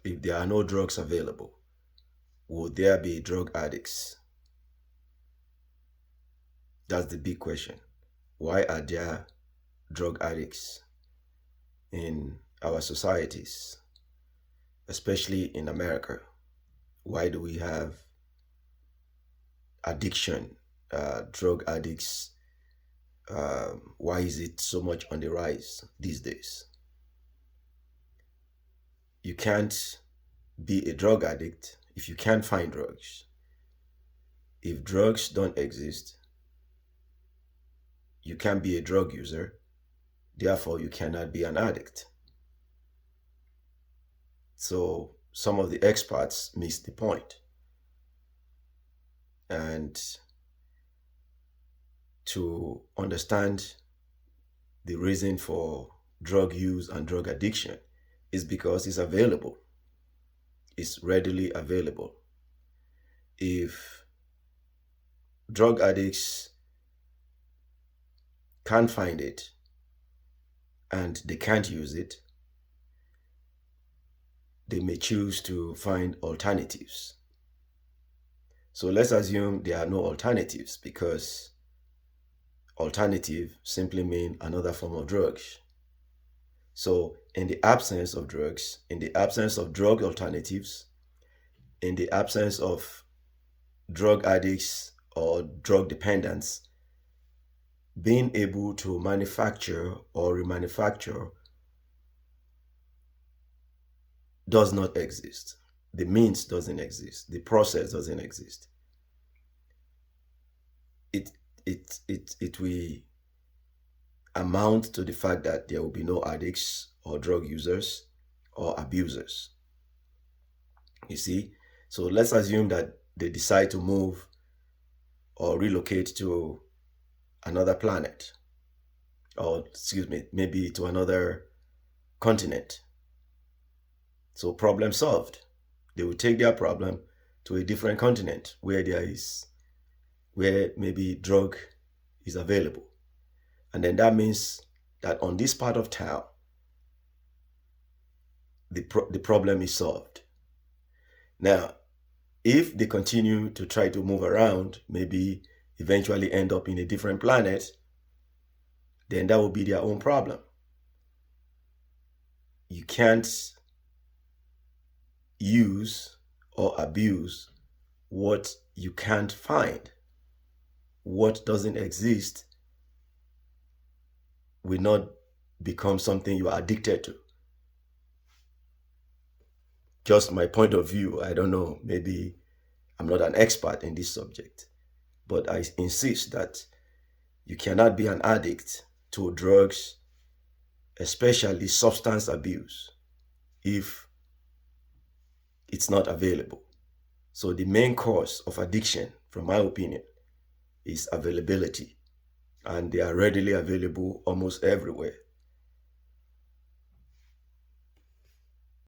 If there are no drugs available, would there be drug addicts? That's the big question. Why are there drug addicts in our societies, especially in America? Why do we have addiction, drug addicts? Why is it so much on the rise these days? You can't be a drug addict if you can't find drugs. If drugs don't exist, you can't be a drug user. Therefore, you cannot be an addict. So some of the experts miss the point. And to understand the reason for drug use and drug addiction is because it's available. It's readily available. If drug addicts can't find it and they can't use it, they may choose to find alternatives. So let's assume there are no alternatives, because alternative simply mean another form of drugs. So in the absence of drugs, in the absence of drug alternatives, in the absence of drug addicts or drug dependents, being able to manufacture or remanufacture does not exist. The means doesn't exist. The process doesn't exist. It will amount to the fact that there will be no addicts or drug users or abusers. You see? So let's assume that they decide to move or relocate to another planet, or excuse me, maybe to another continent. So problem solved. They will take their problem to a different continent where maybe drug is available. And then that means that on this part of town, the problem is solved. Now, if they continue to try to move around, maybe eventually end up in a different planet, then that will be their own problem. You can't use or abuse what you can't find. What doesn't exist will not become something you are addicted to. Just my point of view. I don't know, maybe I'm not an expert in this subject, but I insist that you cannot be an addict to drugs, especially substance abuse, if it's not available. So the main cause of addiction, from my opinion, is availability. And they are readily available almost everywhere.